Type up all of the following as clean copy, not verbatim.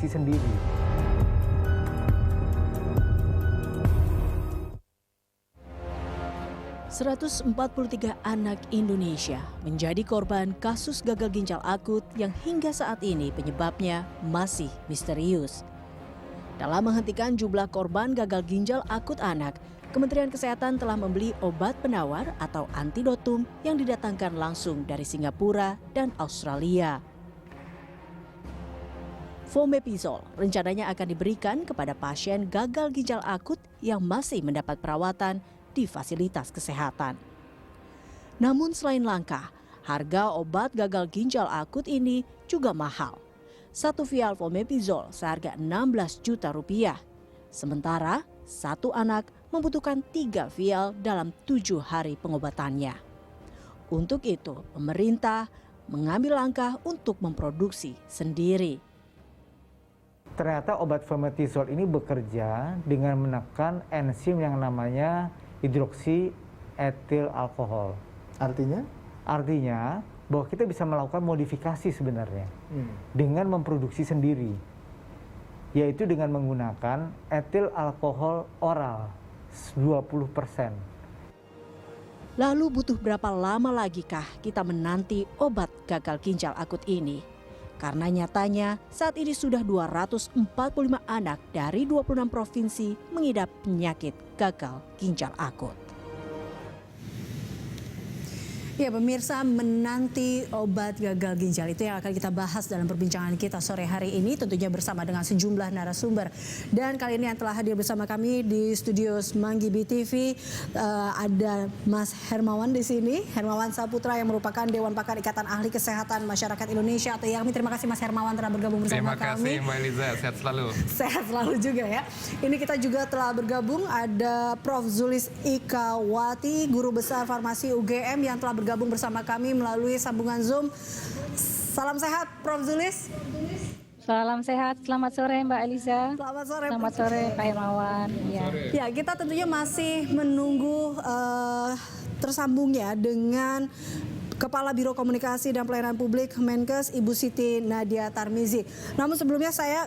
memproduksi sendiri. ...143 anak Indonesia menjadi korban kasus gagal ginjal akut yang hingga saat ini penyebabnya masih misterius. Dalam menghentikan jumlah korban gagal ginjal akut anak, Kementerian Kesehatan telah membeli obat penawar atau antidotum yang didatangkan langsung dari Singapura dan Australia. Fomepizol rencananya akan diberikan kepada pasien gagal ginjal akut yang masih mendapat perawatan di fasilitas kesehatan. Namun selain langka, harga obat gagal ginjal akut ini juga mahal. Satu vial Fomepizol seharga 16 juta rupiah. Sementara satu anak membutuhkan 3 vial dalam 7 hari pengobatannya. Untuk itu, pemerintah mengambil langkah untuk memproduksi sendiri. Ternyata obat Fomepizol ini bekerja dengan menekan enzim yang namanya hidroksi etil alkohol. Artinya bahwa kita bisa melakukan modifikasi sebenarnya dengan memproduksi sendiri, yaitu dengan menggunakan etil alkohol oral 20%. Lalu butuh berapa lama lagi kah kita menanti obat gagal ginjal akut ini? Karena nyatanya saat ini sudah 245 anak dari 26 provinsi mengidap penyakit gagal ginjal akut. Ya pemirsa, menanti obat gagal ginjal itu yang akan kita bahas dalam perbincangan kita sore hari ini, tentunya bersama dengan sejumlah narasumber. Dan kali ini yang telah hadir bersama kami di studio Semanggi BTV ada Mas Hermawan di sini, Hermawan Saputra yang merupakan Dewan Pakar Ikatan Ahli Kesehatan Masyarakat Indonesia atau IAKMI. Terima kasih Mas Hermawan telah bergabung bersama kami. Terima kasih Mbak Eliza, sehat selalu. Sehat selalu juga ya. Ini kita juga telah bergabung ada Prof. Zulis Ikawati, Guru Besar Farmasi UGM yang telah bergabung bersama kami melalui sambungan Zoom. Salam sehat Prof. Zulis. Salam sehat, selamat sore Mbak Eliza. Selamat sore. Selamat sore Pak Hermawan. Ya, kita tentunya masih menunggu tersambungnya dengan Kepala Biro Komunikasi dan Pelayanan Publik Menkes Ibu Siti Nadia Tarmizi. Namun sebelumnya saya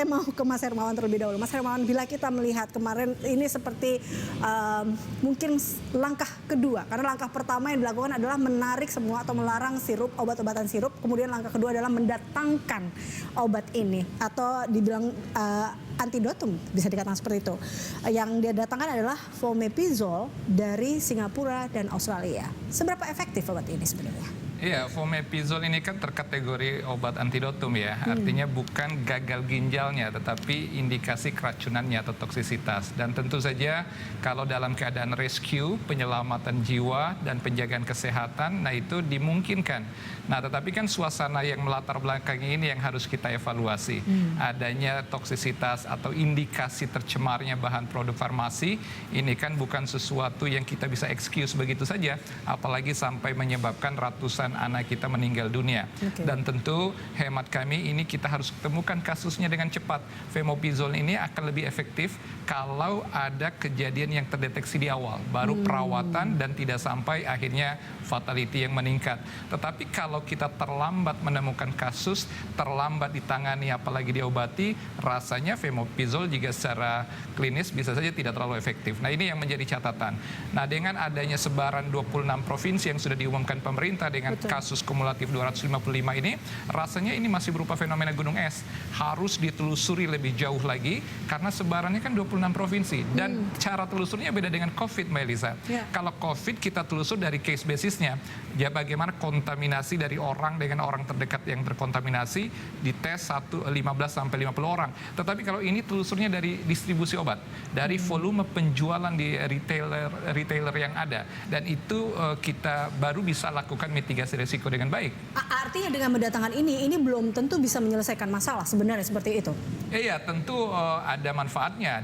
mau ke Mas Hermawan terlebih dahulu. Mas Hermawan, bila kita melihat kemarin ini seperti mungkin langkah kedua, karena langkah pertama yang dilakukan adalah menarik semua atau melarang sirup, obat-obatan sirup. Kemudian langkah kedua adalah mendatangkan obat ini atau dibilang antidotum, bisa dikatakan seperti itu. Yang dia datangkan adalah Fomepizol dari Singapura dan Australia. Seberapa efektif obat ini sebenarnya? Iya, Fomepizol ini kan terkategori obat antidotum ya. Artinya bukan gagal ginjalnya, tetapi indikasi keracunannya atau toksisitas. Dan tentu saja kalau dalam keadaan rescue, penyelamatan jiwa dan penjagaan kesehatan, nah itu dimungkinkan. Nah tetapi kan suasana yang melatar belakangi ini yang harus kita evaluasi. Adanya toksisitas atau indikasi tercemarnya bahan produk farmasi, ini kan bukan sesuatu yang kita bisa excuse begitu saja. Apalagi sampai menyebabkan ratusan anak kita meninggal dunia. Dan tentu hemat kami ini kita harus temukan kasusnya dengan cepat. Fomepizol ini akan lebih efektif kalau ada kejadian yang terdeteksi di awal, baru perawatan dan tidak sampai akhirnya fatality yang meningkat. Tetapi kalau kita terlambat menemukan kasus, terlambat ditangani apalagi diobati, rasanya Fomepizol juga secara klinis bisa saja tidak terlalu efektif. Nah ini yang menjadi catatan. Nah dengan adanya sebaran 26 provinsi yang sudah diumumkan pemerintah dengan kasus kumulatif 255 ini, rasanya ini masih berupa fenomena gunung es. Harus ditelusuri lebih jauh lagi karena sebarannya kan 26 provinsi dan cara telusurnya beda dengan COVID, Mbak Eliza. Kalau COVID kita telusur dari case basisnya, ya bagaimana kontaminasi dari orang dengan orang terdekat yang terkontaminasi, dites 15 sampai 50 orang. Tetapi kalau ini telusurnya dari distribusi obat, dari volume penjualan di retailer yang ada, dan itu kita baru bisa lakukan mitigasi risiko dengan baik. Artinya dengan mendatangkan ini belum tentu bisa menyelesaikan masalah sebenarnya seperti itu. Iya, tentu ada manfaatnya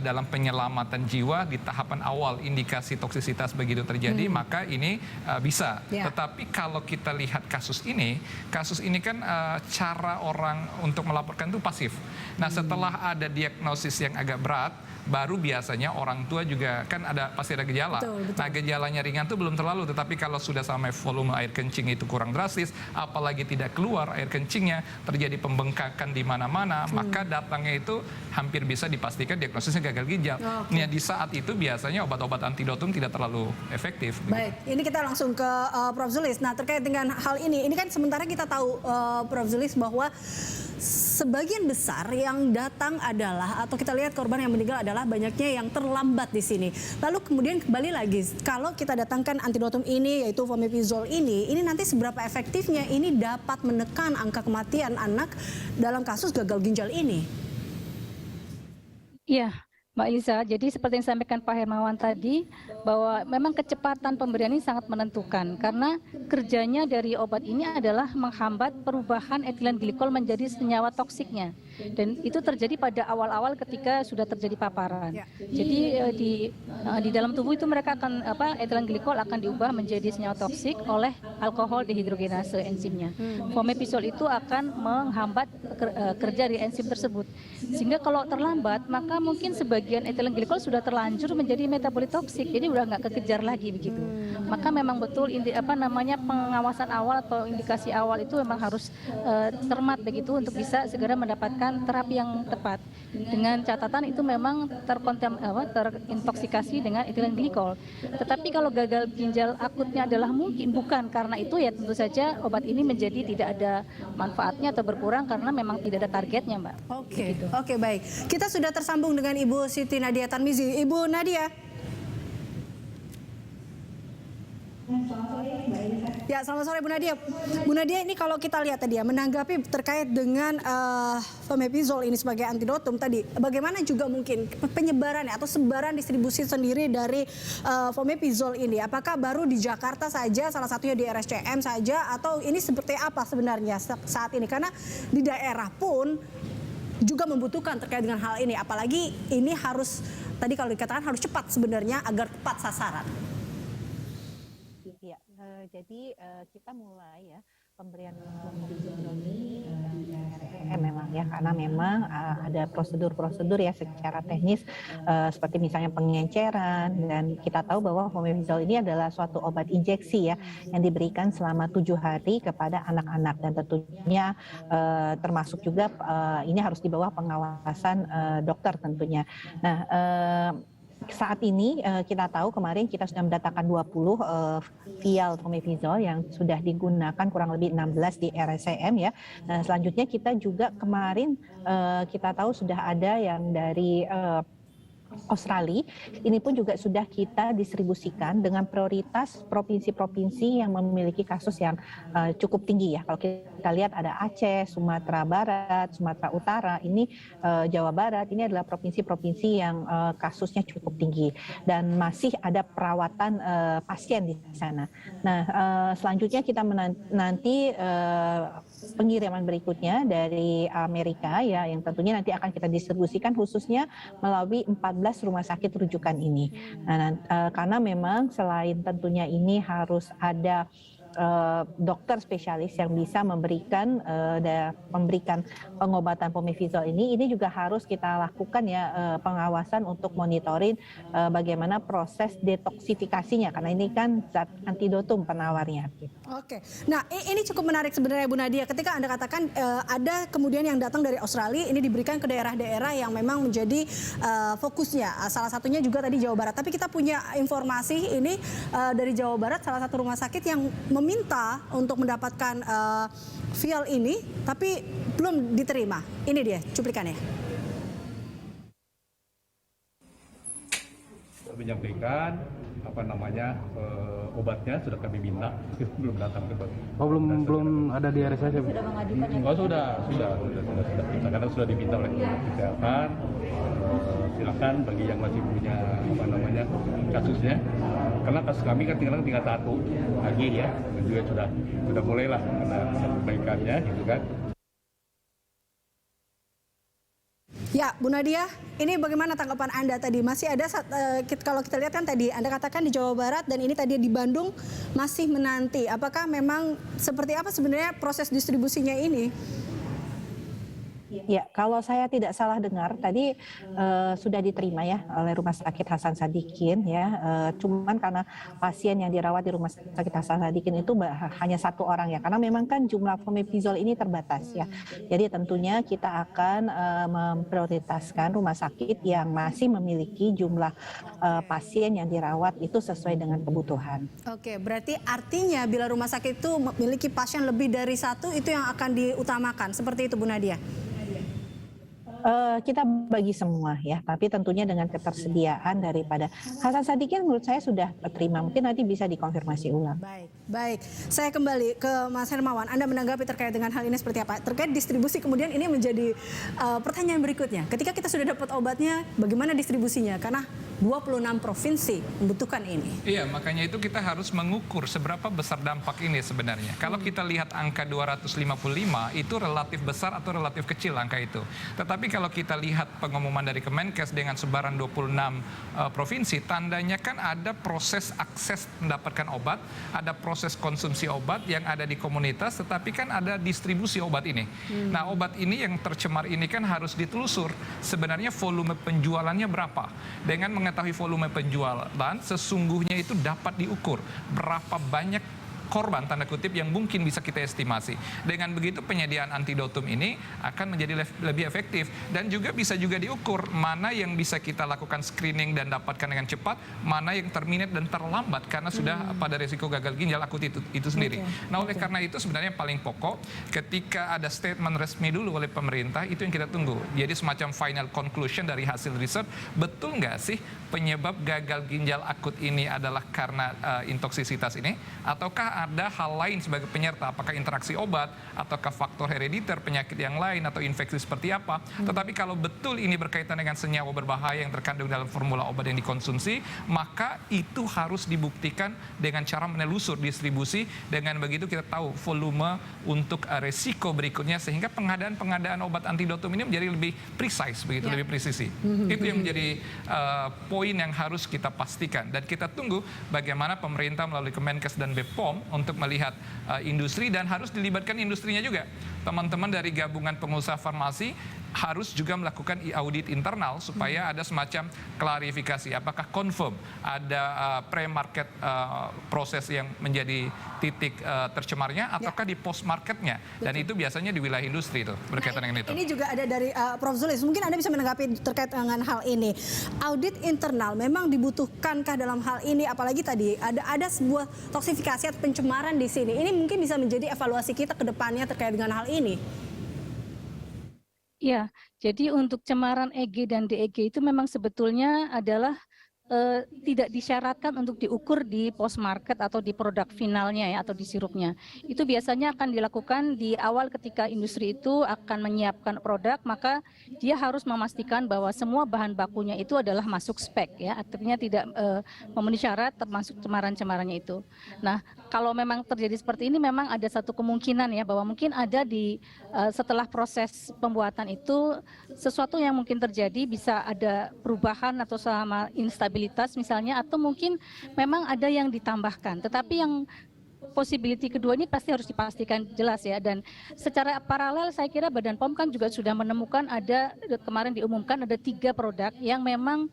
dalam penyelamatan jiwa di tahapan awal indikasi toksisitas begitu terjadi, maka ini bisa. Tetapi kalau kita lihat kasus ini kan cara orang untuk melaporkan itu pasif. Nah setelah ada diagnosis yang agak berat, baru biasanya orang tua juga kan pasti ada gejala. Betul. Nah, gejalanya ringan tuh belum terlalu, tetapi kalau sudah sampai volume air kencing itu kurang drastis, apalagi tidak keluar air kencingnya, terjadi pembengkakan di mana-mana, maka datangnya itu hampir bisa dipastikan diagnosisnya gagal ginjal. Nah, di saat itu biasanya obat-obat antidotum tidak terlalu efektif. Baik, ini kita langsung ke Prof. Zulis. Nah, terkait dengan hal ini kan sementara kita tahu Prof. Zulis bahwa sebagian besar yang datang adalah, atau kita lihat korban yang meninggal adalah banyaknya yang terlambat di sini. Lalu kemudian kembali lagi, kalau kita datangkan antidotum ini, yaitu fomepizol ini nanti seberapa efektifnya ini dapat menekan angka kematian anak dalam kasus gagal ginjal ini? Iya, Mbak Elisa, jadi seperti yang disampaikan Pak Hermawan tadi, bahwa memang kecepatan pemberian ini sangat menentukan, karena kerjanya dari obat ini adalah menghambat perubahan etilen glikol menjadi senyawa toksiknya. Dan itu terjadi pada awal-awal ketika sudah terjadi paparan. Jadi di dalam tubuh itu mereka akan etilen glikol akan diubah menjadi senyawa toksik oleh alkohol dehidrogenase enzimnya. Fomepizol itu akan menghambat kerja dari enzim tersebut. Sehingga kalau terlambat, maka mungkin sebagian etilen glikol sudah terlanjur menjadi metabolit toksik. Jadi udah nggak kekejar lagi begitu. Maka memang betul pengawasan awal atau indikasi awal itu memang harus cermat begitu untuk bisa segera mendapatkan terapi yang tepat. Dengan catatan itu memang terintoxikasi dengan etilen glikol. Tetapi kalau gagal ginjal akutnya adalah mungkin bukan karena itu, ya tentu saja obat ini menjadi tidak ada manfaatnya atau berkurang karena memang tidak ada targetnya, Mbak. Oke, baik. Kita sudah tersambung dengan Ibu Siti Nadia Tarmizi. Ibu Nadia. Ya, selamat sore Bu Nadia. Bu Nadia, ini kalau kita lihat tadi ya, menanggapi terkait dengan fomepizol ini sebagai antidotum tadi, bagaimana juga mungkin penyebarannya atau sebaran distribusi sendiri dari fomepizol ini? Apakah baru di Jakarta saja, salah satunya di RSCM saja, atau ini seperti apa sebenarnya saat ini? Karena di daerah pun juga membutuhkan terkait dengan hal ini, apalagi ini harus, tadi kalau dikatakan harus cepat sebenarnya agar tepat sasaran. Ya, jadi kita mulai ya pemberian fomepizol ini memang ya, karena memang ada prosedur-prosedur ya secara teknis seperti misalnya pengenceran, dan kita tahu bahwa fomepizol ini adalah suatu obat injeksi ya yang diberikan selama 7 hari kepada anak-anak, dan tentunya termasuk juga ini harus di bawah pengawasan dokter tentunya. Nah, saat ini kita tahu kemarin kita sudah mendatangkan 20 vial fomepizol yang sudah digunakan kurang lebih 16 di RSCM ya. Nah, selanjutnya kita juga kemarin kita tahu sudah ada yang dari Australia, ini pun juga sudah kita distribusikan dengan prioritas provinsi-provinsi yang memiliki kasus yang cukup tinggi ya. Kalau kita lihat ada Aceh, Sumatera Barat, Sumatera Utara, ini Jawa Barat, ini adalah provinsi-provinsi yang kasusnya cukup tinggi dan masih ada perawatan pasien di sana. Nah, selanjutnya kita menanti pengiriman berikutnya dari Amerika ya, yang tentunya nanti akan kita distribusikan khususnya melalui 14 rumah sakit rujukan ini. Nah, karena memang selain tentunya ini harus ada dokter spesialis yang bisa memberikan pengobatan fomepizol ini juga harus kita lakukan ya pengawasan untuk monitoring bagaimana proses detoksifikasinya, karena ini kan zat antidotum penawarnya. Oke, nah ini cukup menarik sebenarnya Bu Nadia, ketika Anda katakan ada kemudian yang datang dari Australia, ini diberikan ke daerah-daerah yang memang menjadi fokusnya, salah satunya juga tadi Jawa Barat, tapi kita punya informasi ini dari Jawa Barat, salah satu rumah sakit yang meminta untuk mendapatkan vial ini, tapi belum diterima. Ini dia cuplikannya. Menyampaikan obatnya sudah kami minta, belum datang ke belum ada di RSCM. Sudah mengajukan? Oh sudah, karena sudah diminta oleh kesehatan. Silakan bagi yang masih punya kasusnya, karena kasus kami kan tinggal satu lagi ya, dan juga sudah mulailah karena perbaikannya gitu kan. Ya, Bu Nadia, ini bagaimana tanggapan Anda tadi? Masih ada, kalau kita lihat kan tadi Anda katakan di Jawa Barat dan ini tadi di Bandung masih menanti. Apakah memang seperti apa sebenarnya proses distribusinya ini? Ya, kalau saya tidak salah dengar tadi sudah diterima ya oleh Rumah Sakit Hasan Sadikin ya. Cuman karena pasien yang dirawat di Rumah Sakit Hasan Sadikin itu hanya 1 orang ya, karena memang kan jumlah fomepizol ini terbatas ya. Jadi tentunya kita akan memprioritaskan rumah sakit yang masih memiliki jumlah pasien yang dirawat itu sesuai dengan kebutuhan. Oke, berarti artinya bila rumah sakit itu memiliki pasien lebih dari 1 itu yang akan diutamakan, seperti itu Bu Nadia? Kita bagi semua ya, tapi tentunya dengan ketersediaan daripada Hasan Sadikin menurut saya sudah terima, mungkin nanti bisa dikonfirmasi ulang. Baik. Saya kembali ke Mas Hermawan. Anda menanggapi terkait dengan hal ini seperti apa? Terkait distribusi kemudian ini menjadi pertanyaan berikutnya. Ketika kita sudah dapat obatnya, bagaimana distribusinya? Karena 26 provinsi membutuhkan ini. Iya, makanya itu kita harus mengukur seberapa besar dampak ini sebenarnya. Kalau kita lihat angka 255 itu relatif besar atau relatif kecil angka itu. Tetapi kalau kita lihat pengumuman dari Kemenkes dengan sebaran 26 provinsi, tandanya kan ada proses akses mendapatkan obat, ada proses konsumsi obat yang ada di komunitas, tetapi kan ada distribusi obat ini. Nah, obat ini yang tercemar ini kan harus ditelusur sebenarnya volume penjualannya berapa. Dengan mengetahui volume penjualan, sesungguhnya itu dapat diukur berapa banyak korban tanda kutip yang mungkin bisa kita estimasi. Dengan begitu penyediaan antidotum ini akan menjadi lebih efektif dan juga bisa juga diukur mana yang bisa kita lakukan screening dan dapatkan dengan cepat, mana yang terminate dan terlambat karena sudah pada risiko gagal ginjal akut itu sendiri. Nah, oleh karena itu sebenarnya paling pokok ketika ada statement resmi dulu oleh pemerintah itu yang kita tunggu. Jadi semacam final conclusion dari hasil riset, betul nggak sih penyebab gagal ginjal akut ini adalah karena intoksisitas ini ataukah ada hal lain sebagai penyerta, apakah interaksi obat, ataukah faktor herediter, penyakit yang lain, atau infeksi seperti apa. Tetapi kalau betul ini berkaitan dengan senyawa berbahaya yang terkandung dalam formula obat yang dikonsumsi, maka itu harus dibuktikan dengan cara menelusur distribusi. Dengan begitu kita tahu volume untuk resiko berikutnya, sehingga pengadaan obat antidotum ini menjadi lebih precise, begitu, lebih presisi. Itu yang menjadi poin yang harus kita pastikan. Dan kita tunggu bagaimana pemerintah melalui Kemenkes dan BPOM untuk melihat industri dan harus dilibatkan industrinya juga. Teman-teman dari gabungan pengusaha farmasi harus juga melakukan audit internal supaya ada semacam klarifikasi. Apakah confirm ada pre-market proses yang menjadi titik tercemarnya ataukah di post-marketnya. Dan itu biasanya di wilayah industri itu berkaitan dengan itu. Ini juga ada dari Prof. Zulis. Mungkin Anda bisa menanggapi terkait dengan hal ini. Audit internal memang dibutuhkankah dalam hal ini? Apalagi tadi ada sebuah toksifikasi atau pencemaran di sini. Ini mungkin bisa menjadi evaluasi kita ke depannya terkait dengan hal ini. Ya, jadi untuk cemaran EG dan DEG itu memang sebetulnya adalah tidak disyaratkan untuk diukur di post market atau di produk finalnya ya atau di sirupnya. Itu biasanya akan dilakukan di awal ketika industri itu akan menyiapkan produk, maka dia harus memastikan bahwa semua bahan bakunya itu adalah masuk spek ya, artinya tidak memenuhi syarat termasuk cemaran-cemarannya itu. Nah, kalau memang terjadi seperti ini memang ada satu kemungkinan ya bahwa mungkin ada di setelah proses pembuatan itu sesuatu yang mungkin terjadi, bisa ada perubahan atau selama instabilitas misalnya, atau mungkin memang ada yang ditambahkan. Tetapi yang possibility kedua ini pasti harus dipastikan jelas ya. Dan secara paralel saya kira Badan POM kan juga sudah menemukan ada, kemarin diumumkan ada 3 produk yang memang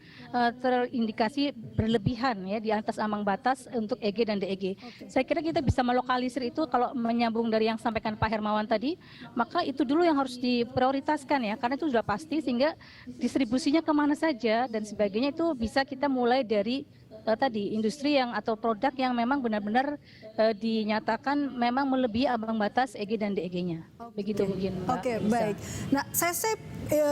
terindikasi berlebihan ya di atas ambang batas untuk EG dan DEG. Saya kira kita bisa melokalisir itu kalau menyambung dari yang sampaikan Pak Hermawan tadi, maka itu dulu yang harus diprioritaskan ya, karena itu sudah pasti, sehingga distribusinya kemana saja dan sebagainya itu bisa kita mulai dari tadi industri yang atau produk yang memang benar-benar dinyatakan memang melebihi ambang batas EG dan DEG-nya. Begitu mungkin. Oke, baik. Nah, saya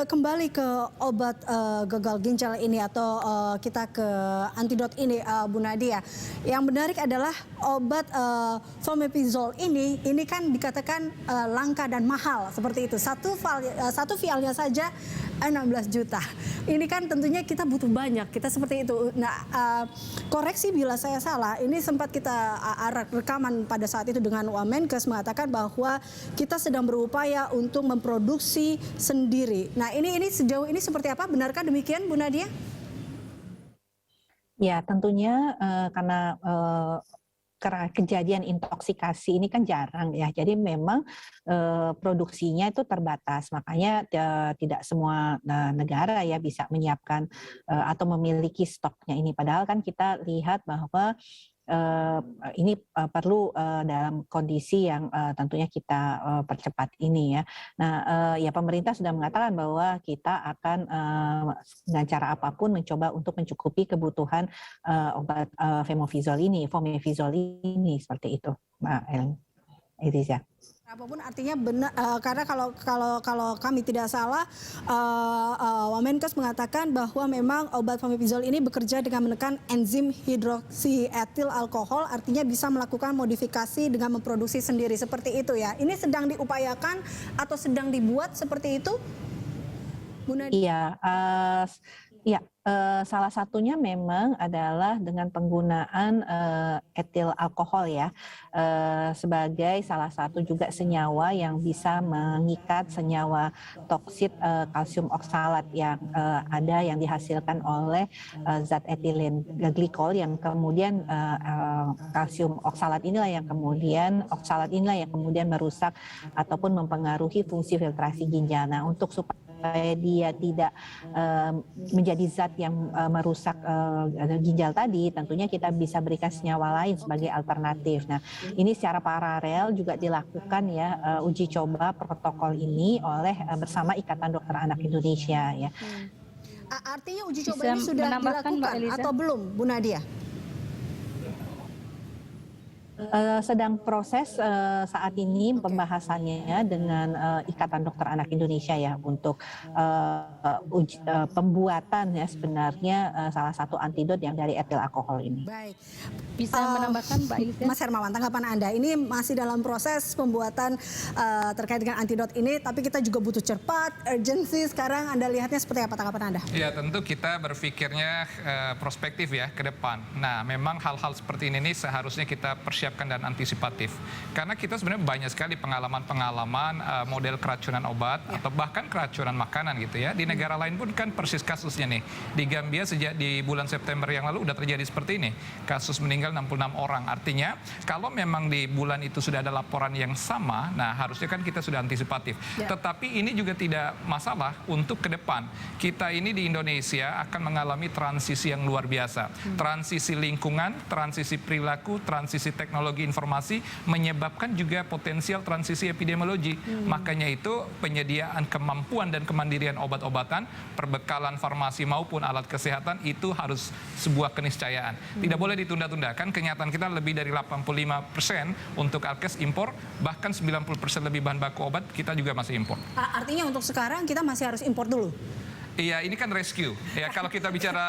kembali ke obat gagal ginjal ini atau kita ke antidot ini, Bu Nadia. Yang menarik adalah obat fomepizol ini kan dikatakan langka dan mahal seperti itu. Satu vialnya saja 16 juta. Ini kan tentunya kita butuh banyak, kita seperti itu. Nah, koreksi bila saya salah, ini sempat kita rekaman pada saat itu dengan Wamenkes mengatakan bahwa kita sedang berupaya untuk memproduksi sendiri. Nah, ini sejauh ini seperti apa? Benarkah demikian, Bu Nadia? Ya, tentunya karena kejadian intoksikasi ini kan jarang ya. Jadi memang produksinya itu terbatas. Makanya tidak semua negara ya bisa menyiapkan atau memiliki stoknya ini. Padahal kan kita lihat bahwa ini perlu dalam kondisi yang tentunya kita percepat ini ya. Nah, ya pemerintah sudah mengatakan bahwa kita akan dengan cara apapun mencoba untuk mencukupi kebutuhan obat fomepizol ini seperti itu, Mbak Eliza. Apapun artinya benar, karena kalau kami tidak salah, Wamenkes mengatakan bahwa memang obat fomepizol ini bekerja dengan menekan enzim hidroksietil alkohol, artinya bisa melakukan modifikasi dengan memproduksi sendiri seperti itu ya. Ini sedang diupayakan atau sedang dibuat seperti itu, Bu Nadia? Iya. Salah satunya memang adalah dengan penggunaan etil alkohol ya, sebagai salah satu juga senyawa yang bisa mengikat senyawa toksit kalsium oksalat yang ada yang dihasilkan oleh zat etilen glikol, yang kemudian kalsium oksalat inilah yang kemudian merusak ataupun mempengaruhi fungsi filtrasi ginjal. Nah, untuk supaya dia tidak menjadi zat yang merusak ginjal tadi, tentunya kita bisa berikan senyawa lain sebagai alternatif. Nah, ini secara paralel juga dilakukan ya uji coba protokol ini oleh bersama Ikatan Dokter Anak Indonesia ya. Artinya uji coba ini sudah dilakukan atau belum, Bu Nadia? Sedang proses saat ini pembahasannya dengan Ikatan Dokter Anak Indonesia ya untuk pembuatan ya sebenarnya salah satu antidot yang dari etil alkohol ini. Baik. Bisa menambahkan Mbak Elisa? Mas Hermawan, tanggapan Anda, ini masih dalam proses pembuatan terkait dengan antidot ini, tapi kita juga butuh cepat, urgensi. Sekarang Anda lihatnya seperti apa tanggapan Anda? Ya, tentu kita berpikirnya prospektif ya ke depan. Nah, memang hal-hal seperti ini seharusnya kita persiapkan dan antisipatif. Karena kita sebenarnya banyak sekali pengalaman-pengalaman model keracunan obat atau bahkan keracunan makanan gitu ya. Di negara lain pun kan persis kasusnya nih. Di Gambia sejak di bulan September yang lalu udah terjadi seperti ini. Kasus meninggal 66 orang. Artinya kalau memang di bulan itu sudah ada laporan yang sama, nah harusnya kan kita sudah antisipatif. Tetapi ini juga tidak masalah untuk ke depan. Kita ini di Indonesia akan mengalami transisi yang luar biasa. Transisi lingkungan, transisi perilaku, transisi teknologi informasi menyebabkan juga potensial transisi epidemiologi. Makanya itu penyediaan kemampuan dan kemandirian obat-obatan, perbekalan farmasi maupun alat kesehatan itu harus sebuah keniscayaan. Tidak boleh ditunda-tunda. Kan kenyataan kita lebih dari 85% untuk alkes impor, bahkan 90% lebih bahan baku obat kita juga masih impor. Artinya untuk sekarang kita masih harus impor dulu? Iya, ini kan rescue. Ya, kalau kita bicara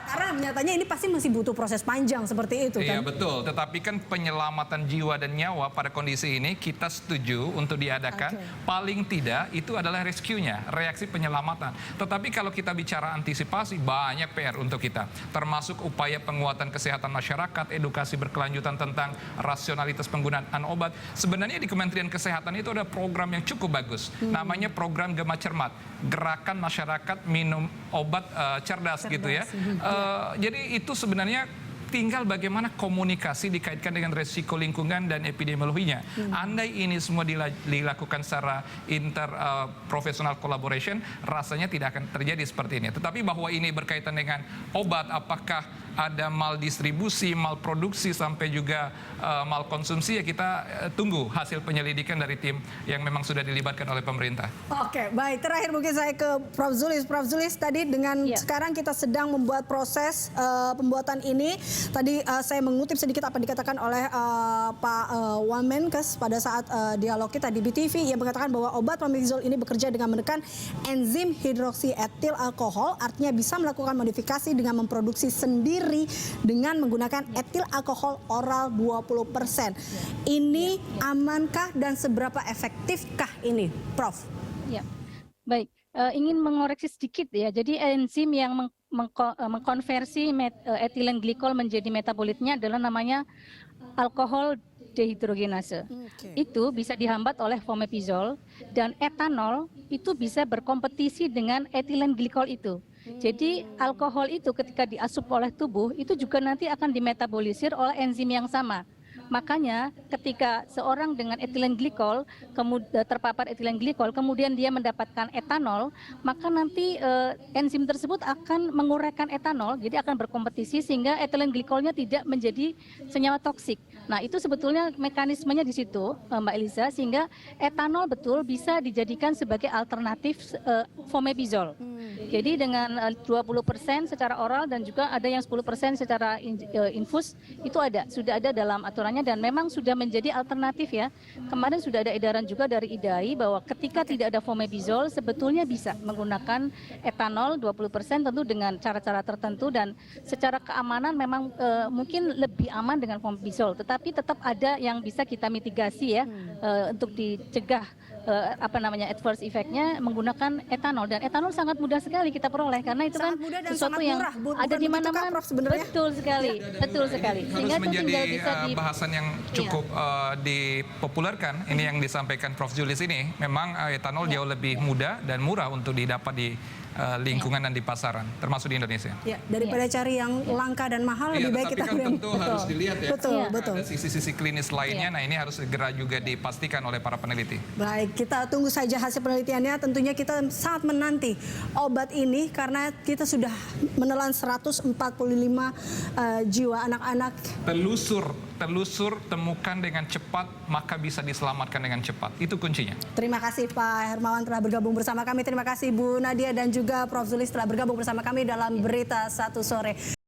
karena nyatanya ini pasti masih butuh proses panjang seperti itu kan. Iya, betul. Tetapi kan penyelamatan jiwa dan nyawa pada kondisi ini kita setuju untuk diadakan. Paling tidak itu adalah rescue-nya, reaksi penyelamatan. Tetapi kalau kita bicara antisipasi, banyak PR untuk kita. Termasuk upaya penguatan kesehatan masyarakat, edukasi berkelanjutan tentang rasionalitas penggunaan obat. Sebenarnya di Kementerian Kesehatan itu ada program yang cukup bagus. Namanya program Gema Cermat, Gerakan Masyarakat Minum Obat Cerdas gitu ya. Jadi itu sebenarnya tinggal bagaimana komunikasi dikaitkan dengan resiko lingkungan dan epidemiologinya. Andai ini semua dilakukan secara interprofesional collaboration, rasanya tidak akan terjadi seperti ini. Tetapi bahwa ini berkaitan dengan obat, apakah ada maldistribusi, malproduksi, sampai juga malkonsumsi, ya kita tunggu hasil penyelidikan dari tim yang memang sudah dilibatkan oleh pemerintah. Oke, baik. Terakhir mungkin saya ke Prof. Zulis. Prof. Zulis, tadi dengan sekarang kita sedang membuat proses pembuatan ini. Tadi saya mengutip sedikit apa dikatakan oleh Pak Wamenkes pada saat dialog kita di BTV. Ia mengatakan bahwa obat fomepizol ini bekerja dengan menekan enzim hidroksietil alkohol, artinya bisa melakukan modifikasi dengan memproduksi sendiri dengan menggunakan etil alkohol oral 20%. Ini amankah dan seberapa efektifkah ini, Prof? Ya, baik. Ingin mengoreksi sedikit ya. Jadi enzim yang mengkonversi etilen glikol menjadi metabolitnya adalah namanya alkohol dehidrogenase. Itu bisa dihambat oleh fomepizol, dan etanol itu bisa berkompetisi dengan etilen glikol itu. Jadi alkohol itu ketika diasup oleh tubuh itu juga nanti akan dimetabolisir oleh enzim yang sama. Makanya ketika seorang dengan etilen glikol terpapar etilen glikol kemudian dia mendapatkan etanol, maka nanti enzim tersebut akan menguraikan etanol, jadi akan berkompetisi sehingga etilen glikolnya tidak menjadi senyawa toksik. Nah, itu sebetulnya mekanismenya di situ, Mbak Eliza, sehingga etanol betul bisa dijadikan sebagai alternatif fomepizol. Jadi dengan 20% secara oral dan juga ada yang 10% secara infus itu sudah ada dalam aturannya dan memang sudah menjadi alternatif ya. Kemarin sudah ada edaran juga dari IDAI bahwa ketika tidak ada fomepizol sebetulnya bisa menggunakan etanol 20% tentu dengan cara-cara tertentu dan secara keamanan memang mungkin lebih aman dengan fomepizol, tetapi tetap ada yang bisa kita mitigasi ya untuk dicegah adverse effect-nya menggunakan etanol, dan etanol sangat mudah sekali kita peroleh karena itu Sangat kan mudah dan sesuatu sangat yang murah, ada di mana-mana. Prof, sebenarnya. Betul sekali, betul sekali. Harus Sehingga itu menjadi tinggal bisa bahasan yang cukup dipopulerkan. Ini yang disampaikan Prof. Julis ini. Memang etanol jauh lebih mudah dan murah untuk didapat di lingkungan dan di pasaran, termasuk di Indonesia. Ya, daripada cari yang langka dan mahal, lebih baik kita kan tentu harus dilihat ya. Betul. Ada sisi-sisi klinis lainnya. Nah, ini harus segera juga dipastikan oleh para peneliti. Baik, kita tunggu saja hasil penelitiannya. Tentunya kita sangat menanti obat ini karena kita sudah menelan 145 jiwa anak-anak. Telusur, temukan dengan cepat, maka bisa diselamatkan dengan cepat. Itu kuncinya. Terima kasih Pak Hermawan telah bergabung bersama kami. Terima kasih Bu Nadia dan juga Prof. Zulis telah bergabung bersama kami dalam Berita Satu Sore.